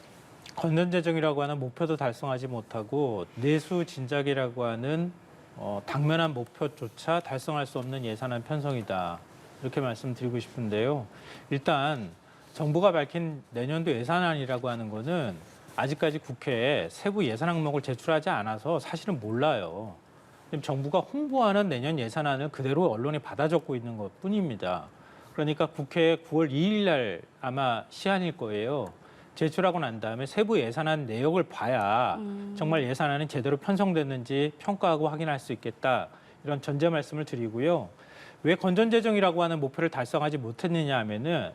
건전재정이라고 하는 목표도 달성하지 못하고 내수 진작이라고 하는 당면한 목표조차 달성할 수 없는 예산안 편성이다. 이렇게 말씀드리고 싶은데요. 일단 정부가 밝힌 내년도 예산안이라고 하는 거는 아직까지 국회에 세부 예산 항목을 제출하지 않아서 사실은 몰라요. 지금 정부가 홍보하는 내년 예산안을 그대로 언론에 받아 적고 있는 것뿐입니다. 그러니까 국회 9월 2일 날 아마 시한일 거예요. 제출하고 난 다음에 세부 예산안 내역을 봐야 정말 예산안이 제대로 편성됐는지 평가하고 확인할 수 있겠다. 이런 전제 말씀을 드리고요. 왜 건전재정이라고 하는 목표를 달성하지 못했느냐 하면은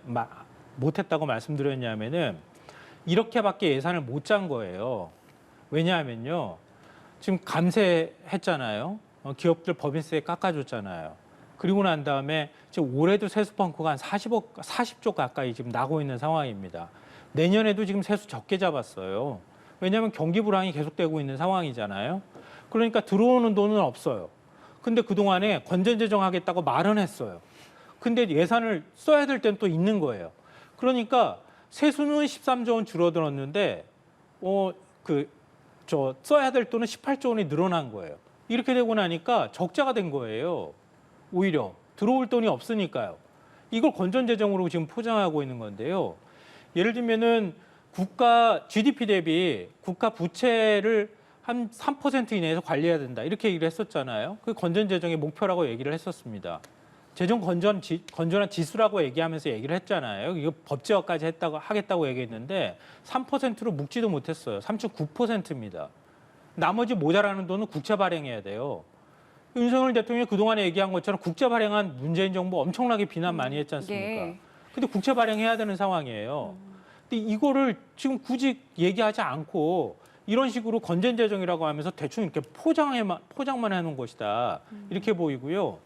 못했다고 말씀드렸냐면은 이렇게밖에 예산을 못 짠 거예요. 왜냐하면요. 지금 감세했잖아요. 기업들 법인세 깎아줬잖아요. 그리고 난 다음에 지금 올해도 세수 펑크가 한 40조 가까이 지금 나고 있는 상황입니다. 내년에도 지금 세수 적게 잡았어요. 왜냐하면 경기 불황이 계속되고 있는 상황이잖아요. 그러니까 들어오는 돈은 없어요. 근데 그동안에 건전재정 하겠다고 말은 했어요. 근데 예산을 써야 될 때는 또 있는 거예요. 그러니까 세수는 13조 원 줄어들었는데 써야 될 돈은 18조 원이 늘어난 거예요. 이렇게 되고 나니까 적자가 된 거예요. 오히려 들어올 돈이 없으니까요. 이걸 건전재정으로 지금 포장하고 있는 건데요. 예를 들면은 국가 GDP 대비 국가 부채를 한 3% 이내에서 관리해야 된다. 이렇게 얘기를 했었잖아요. 그 건전재정의 목표라고 얘기를 했었습니다. 재정 건전한 지수라고 얘기하면서 얘기를 했잖아요. 이거 법제화까지 하겠다고 얘기했는데 3%로 묶지도 못했어요. 3.9%입니다. 나머지 모자라는 돈은 국채 발행해야 돼요. 윤석열 대통령이 그동안에 얘기한 것처럼 국채 발행한 문재인 정부 엄청나게 비난 많이 했지 않습니까? 예. 근데 국채 발행해야 되는 상황이에요. 근데 이거를 지금 굳이 얘기하지 않고 이런 식으로 건전재정이라고 하면서 대충 이렇게 포장만 해놓은 것이다. 이렇게 보이고요.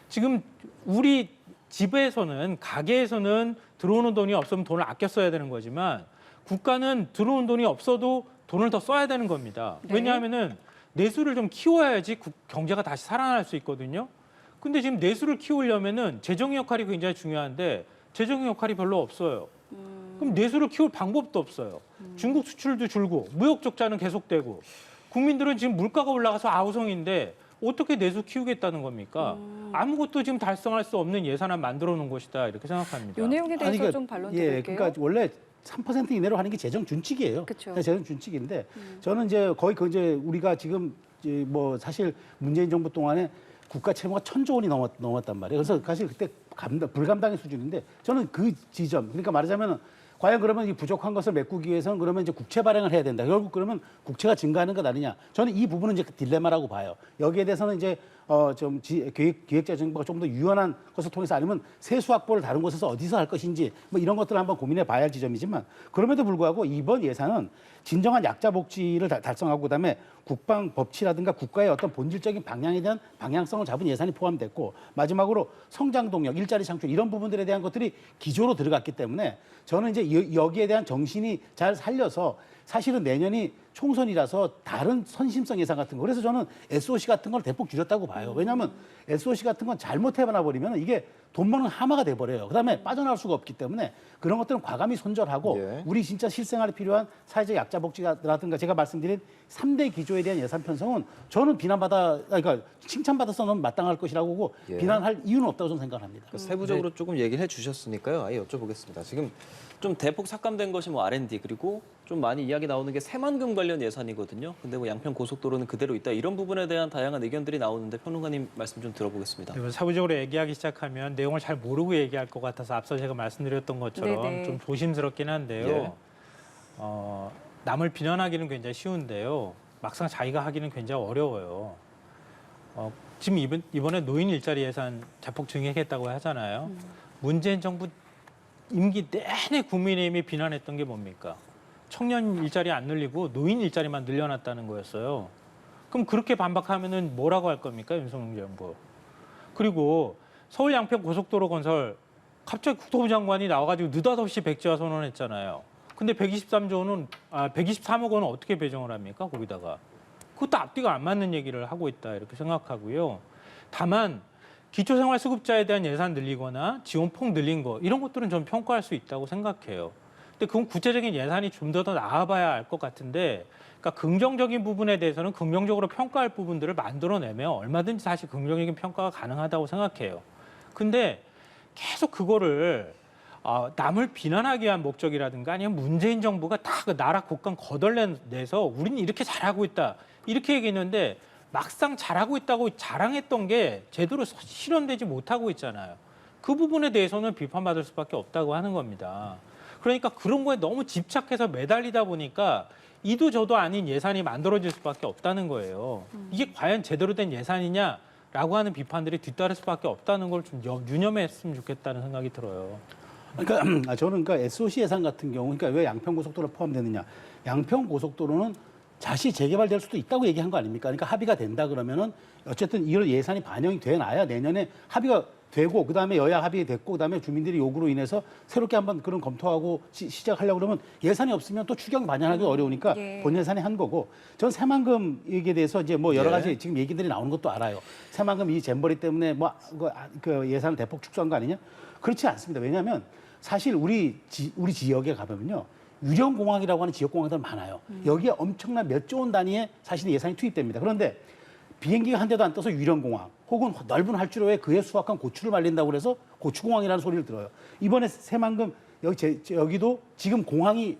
지금 우리 집에서는 가게에서는 들어오는 돈이 없으면 돈을 아껴 써야 되는 거지만 국가는 들어오는 돈이 없어도 돈을 더 써야 되는 겁니다. 네. 왜냐하면은 내수를 좀 키워야지 경제가 다시 살아날 수 있거든요. 근데 지금 내수를 키우려면은 재정의 역할이 굉장히 중요한데 재정의 역할이 별로 없어요. 그럼 내수를 키울 방법도 없어요. 중국 수출도 줄고 무역 적자는 계속되고 국민들은 지금 물가가 올라가서 아우성인데 어떻게 내수 키우겠다는 겁니까? 아무것도 지금 달성할 수 없는 예산안 만들어 놓은 것이다 이렇게 생각합니다. 요 내용에 대해서 그러니까, 좀 반론 예, 드릴게요. 그러니까 원래 3% 이내로 하는 게 재정 준칙이에요. 그쵸. 재정 준칙인데 저는 이제 거의 이제 우리가 지금 이제 뭐 사실 문재인 정부 동안에 국가 채무가 1,000조 원이 넘었단 말이에요. 그래서 사실 그때 불감당의 수준인데 저는 그 지점 그러니까 말하자면 과연 그러면 이 부족한 것을 메꾸기 위해서는 그러면 이제 국채 발행을 해야 된다. 결국 그러면 국채가 증가하는 것 아니냐. 저는 이 부분은 이제 딜레마라고 봐요. 여기에 대해서는 이제 기획재정부가 좀 더 유연한 것을 통해서 아니면 세수 확보를 다른 곳에서 어디서 할 것인지 뭐 이런 것들을 한번 고민해 봐야 할 지점이지만 그럼에도 불구하고 이번 예산은 진정한 약자 복지를 달성하고 그다음에 국방 법치라든가 국가의 어떤 본질적인 방향에 대한 방향성을 잡은 예산이 포함됐고 마지막으로 성장 동력, 일자리 창출 이런 부분들에 대한 것들이 기조로 들어갔기 때문에 저는 이제 여기에 대한 정신이 잘 살려서 사실은 내년이 총선이라서 다른 선심성 예산 같은 거. 그래서 저는 SOC 같은 걸 대폭 줄였다고 봐요. 왜냐하면 SOC 같은 건 잘못해봐 버리면 이게 돈 먹는 하마가 돼버려요. 그다음에 빠져나갈 수가 없기 때문에 그런 것들은 과감히 손절하고 예. 우리 진짜 실생활에 필요한 사회적 약자 복지라든가 제가 말씀드린 3대 기조에 대한 예산 편성은 저는 그러니까 칭찬받아서는 마땅할 것이라고 보고 예. 비난할 이유는 없다고 저는 생각합니다. 세부적으로 조금 얘기를 해주셨으니까요. 아예 여쭤보겠습니다. 지금 좀 대폭 삭감된 것이 뭐 R&D 그리고 좀 많이 이야기 나오는 게 새만금 관련 예산이거든요. 근데 뭐 양평 고속도로는 그대로 있다. 이런 부분에 대한 다양한 의견들이 나오는데 평론가님 말씀 좀 들어보겠습니다. 이번 사부적으로 얘기하기 시작하면 내용을 잘 모르고 얘기할 것 같아서 앞서 제가 말씀드렸던 것처럼 네네. 좀 조심스럽긴 한데요. 남을 비난하기는 굉장히 쉬운데요. 막상 자기가 하기는 굉장히 어려워요. 지금 이번에 노인 일자리 예산 대폭 증액했다고 하잖아요. 문재인 정부 임기 내내 국민의힘이 비난했던 게 뭡니까? 청년 일자리 안 늘리고 노인 일자리만 늘려놨다는 거였어요. 그럼 그렇게 반박하면은 뭐라고 할 겁니까, 윤석열 정부? 그리고 서울 양평 고속도로 건설 갑자기 국토부 장관이 나와가지고 느닷없이 백지화 선언했잖아요. 근데 123억 원은 어떻게 배정을 합니까, 거기다가? 그것도 앞뒤가 안 맞는 얘기를 하고 있다 이렇게 생각하고요. 다만 기초생활수급자에 대한 예산 늘리거나 지원 폭 늘린 거 이런 것들은 좀 평가할 수 있다고 생각해요. 근데 그건 구체적인 예산이 좀 더 나아봐야 알 것 같은데, 그러니까 긍정적인 부분에 대해서는 긍정적으로 평가할 부분들을 만들어내면 얼마든지 사실 긍정적인 평가가 가능하다고 생각해요. 근데 계속 그거를 남을 비난하기 위한 목적이라든가 아니면 문재인 정부가 다 그 나라 국간 거덜내서 우리는 이렇게 잘하고 있다 이렇게 얘기했는데 막상 잘하고 있다고 자랑했던 게 제대로 실현되지 못하고 있잖아요. 그 부분에 대해서는 비판받을 수밖에 없다고 하는 겁니다. 그러니까 그런 거에 너무 집착해서 매달리다 보니까 이도 저도 아닌 예산이 만들어질 수밖에 없다는 거예요. 이게 과연 제대로 된 예산이냐라고 하는 비판들이 뒤따를 수밖에 없다는 걸 좀 유념했으면 좋겠다는 생각이 들어요. 그러니까 저는 SOC 예산 같은 경우, 그러니까 왜 양평고속도로 포함되느냐? 양평고속도로는 다시 재개발될 수도 있다고 얘기한 거 아닙니까? 그러니까 합의가 된다 그러면은 어쨌든 이런 예산이 반영이 돼놔야 내년에 합의가 되고 그다음에 여야 합의됐고 그다음에 주민들이 요구로 인해서 새롭게 한번 그런 검토하고 시작하려고 그러면 예산이 없으면 또 추경 반영하기 어려우니까 예. 본 예산이 한 거고 전 새만금 얘기에 대해서 이제 뭐 여러 예. 가지 지금 얘기들이 나오는 것도 알아요. 새만금 이 잼버리 때문에 그 예산을 대폭 축소한 거 아니냐? 그렇지 않습니다. 왜냐하면 사실 우리 지역에 가보면요. 유령공항이라고 하는 지역공항들 많아요. 여기에 엄청난 몇 조 원 단위의 사실 예산이 투입됩니다. 그런데 비행기가 한 대도 안 떠서 유령공항 혹은 넓은 활주로에 그의 수확한 고추를 말린다고 그래서 고추공항이라는 소리를 들어요. 이번에 새만금 여기도 지금 공항이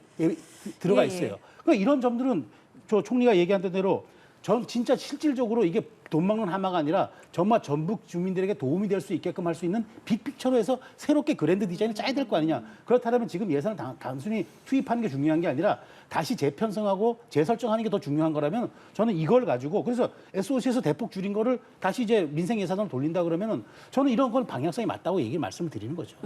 들어가 있어요. 그러니까 이런 점들은 저 총리가 얘기한 대로 전 진짜 실질적으로 이게 돈 먹는 하마가 아니라 정말 전북 주민들에게 도움이 될 수 있게끔 할 수 있는 빅픽처로 해서 새롭게 그랜드 디자인을 짜야 될 거 아니냐. 그렇다면 지금 예산을 단순히 투입하는 게 중요한 게 아니라 다시 재편성하고 재설정하는 게 더 중요한 거라면 저는 이걸 가지고 그래서 SOC에서 대폭 줄인 거를 다시 이제 민생 예산으로 돌린다 그러면은 저는 이런 건 방향성이 맞다고 말씀을 드리는 거죠.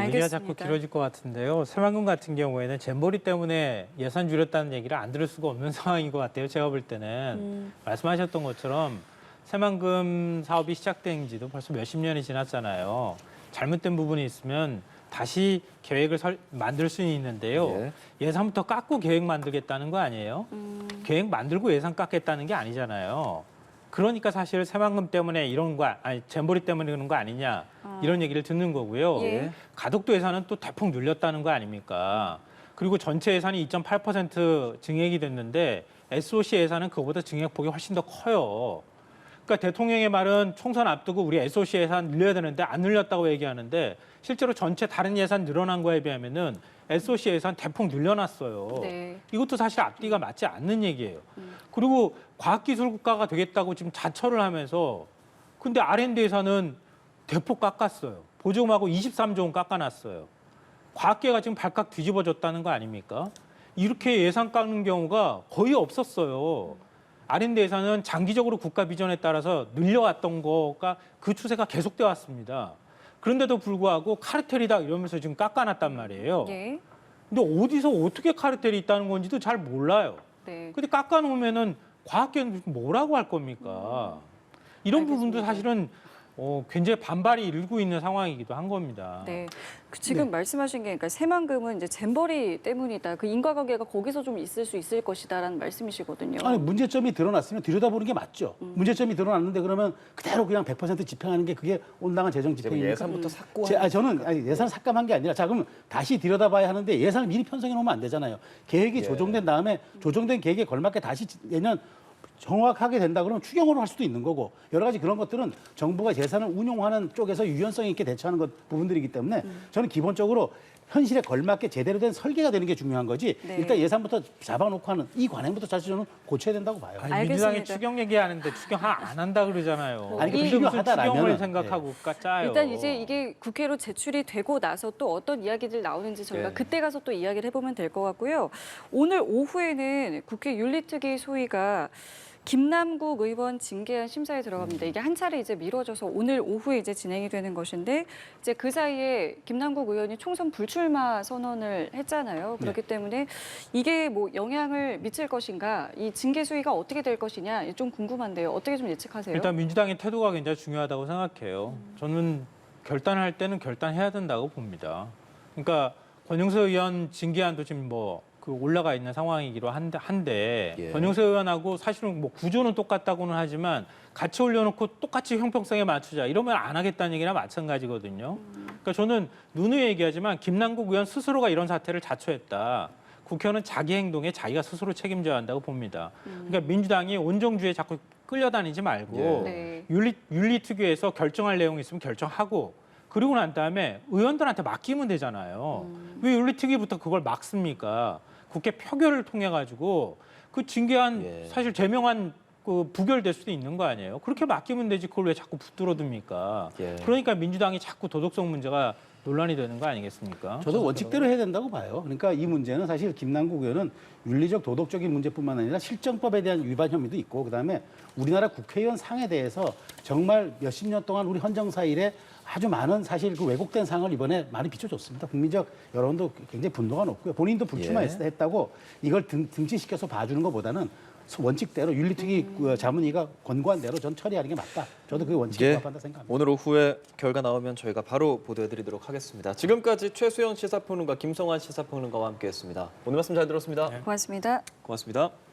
얘기가 자꾸 길어질 것 같은데요. 새만금 같은 경우에는 잼버리 때문에 예산 줄였다는 얘기를 안 들을 수가 없는 상황인 것 같아요. 제가 볼 때는. 말씀하셨던 것처럼 새만금 사업이 시작된 지도 벌써 몇십 년이 지났잖아요. 잘못된 부분이 있으면 다시 계획을 만들 수는 있는데요. 예산부터 깎고 계획 만들겠다는 거 아니에요? 계획 만들고 예산 깎겠다는 게 아니잖아요. 그러니까 사실 새만금 때문에 이런 거, 아니 잼버리 때문에 그런 거 아니냐 이런 얘기를 듣는 거고요. 예. 가덕도 예산은 또 대폭 늘렸다는 거 아닙니까? 그리고 전체 예산이 2.8% 증액이 됐는데 SOC 예산은 그거보다 증액폭이 훨씬 더 커요. 그러니까 대통령의 말은 총선 앞두고 우리 SOC 예산 늘려야 되는데 안 늘렸다고 얘기하는데 실제로 전체 다른 예산 늘어난 거에 비하면은 SOC 예산 대폭 늘려놨어요. 네. 이것도 사실 앞뒤가 맞지 않는 얘기예요. 그리고 과학기술 국가가 되겠다고 지금 자처를 하면서 근데 R&D 예산은 대폭 깎았어요. 보조금하고 23조 원 깎아놨어요. 과학계가 지금 발칵 뒤집어졌다는 거 아닙니까? 이렇게 예산 깎는 경우가 거의 없었어요. R&D 예산은 장기적으로 국가 비전에 따라서 늘려왔던 거가 그 추세가 계속돼 왔습니다. 그런데도 불구하고 카르텔이다 이러면서 지금 깎아놨단 말이에요. 예. 근데 어디서 어떻게 카르텔이 있다는 건지도 잘 몰라요. 네. 근데 깎아놓으면은 과학계는 뭐라고 할 겁니까? 이런 부분도 알겠습니다. 사실은 굉장히 반발이 일고 있는 상황이기도 한 겁니다. 네. 지금 말씀하신 게 그러니까 새만금은 이제 잼버리 때문이다. 그 인과관계가 거기서 좀 있을 수 있을 것이다라는 말씀이시거든요. 아니 문제점이 드러났으면 들여다보는 게 맞죠. 문제점이 드러났는데 그러면 그대로 그냥 100% 집행하는 게 그게 온당한 재정 집행입니까? 예산부터 삭고하는 저는 예산 삭감한 게 아니라 자 그럼 다시 들여다봐야 하는데 예산을 미리 편성해 놓으면 안 되잖아요. 계획이 조정된 다음에 조정된 계획에 걸맞게 다시 내년 정확하게 된다 그러면 추경으로 할 수도 있는 거고 여러 가지 그런 것들은 정부가 예산을 운용하는 쪽에서 유연성 있게 대처하는 부분들이기 때문에 저는 기본적으로 현실에 걸맞게 제대로 된 설계가 되는 게 중요한 거지 네. 일단 예산부터 잡아놓고 하는 이 관행부터 사실 저는 고쳐야 된다고 봐요. 아니, 알겠습니다. 민주당이 추경 얘기하는데 추경 안 한다 그러잖아요. 아니, 근데 무슨 필요하다라면은, 추경을 생각하고 짜요. 일단 이제 이게 국회로 제출이 되고 나서 또 어떤 이야기들 나오는지 저희가 예. 그때 가서 또 이야기를 해보면 될 것 같고요. 오늘 오후에는 국회 윤리특위 소위가 김남국 의원 징계안 심사에 들어갑니다. 이게 한 차례 이제 미뤄져서 오늘 오후에 이제 진행이 되는 것인데 이제 그 사이에 김남국 의원이 총선 불출마 선언을 했잖아요. 그렇기 때문에 이게 뭐 영향을 미칠 것인가, 이 징계 수위가 어떻게 될 것이냐 좀 궁금한데요. 어떻게 좀 예측하세요? 일단 민주당의 태도가 굉장히 중요하다고 생각해요. 저는 결단할 때는 결단해야 된다고 봅니다. 그러니까 권영세 의원 징계안도 지금 그 올라가 있는 상황이기도 한데 예. 권영세 의원하고 사실은 구조는 똑같다고는 하지만 같이 올려놓고 똑같이 형평성에 맞추자 이러면 안 하겠다는 얘기나 마찬가지거든요. 그러니까 저는 누누이 얘기하지만 김남국 의원 스스로가 이런 사태를 자초했다. 국회의원은 자기 행동에 자기가 스스로 책임져야 한다고 봅니다. 그러니까 민주당이 온정주의에 자꾸 끌려다니지 말고 네. 윤리특위에서 결정할 내용이 있으면 결정하고 그리고 난 다음에 의원들한테 맡기면 되잖아요. 왜 윤리특위부터 그걸 막습니까? 국회 표결을 통해 가지고 그 징계안 예. 사실 제명안 부결될 수도 있는 거 아니에요? 그렇게 맡기면 되지 그걸 왜 자꾸 붙들어둡니까? 예. 그러니까 민주당이 자꾸 도덕성 문제가 논란이 되는 거 아니겠습니까? 저도 원칙대로 해야 된다고 봐요. 그러니까 이 문제는 사실 김남국 의원은 윤리적 도덕적인 문제뿐만 아니라 실정법에 대한 위반 혐의도 있고 그다음에 우리나라 국회의원 상에 대해서 정말 몇십 년 동안 우리 헌정사 일에 아주 많은 사실 그 왜곡된 상을 이번에 많이 비춰줬습니다. 국민적 여론도 굉장히 분노가 높고요. 본인도 불출마했다고 이걸 등치시켜서 봐주는 것보다는 원칙대로 윤리특위 자문위가 권고한 대로 전 처리하는 게 맞다. 저도 그 원칙에 부합한다 생각합니다. 오늘 오후에 결과 나오면 저희가 바로 보도해드리도록 하겠습니다. 지금까지 최수영 시사평론가, 김성환 시사평론가와 함께했습니다. 오늘 말씀 잘 들었습니다. 고맙습니다. 고맙습니다.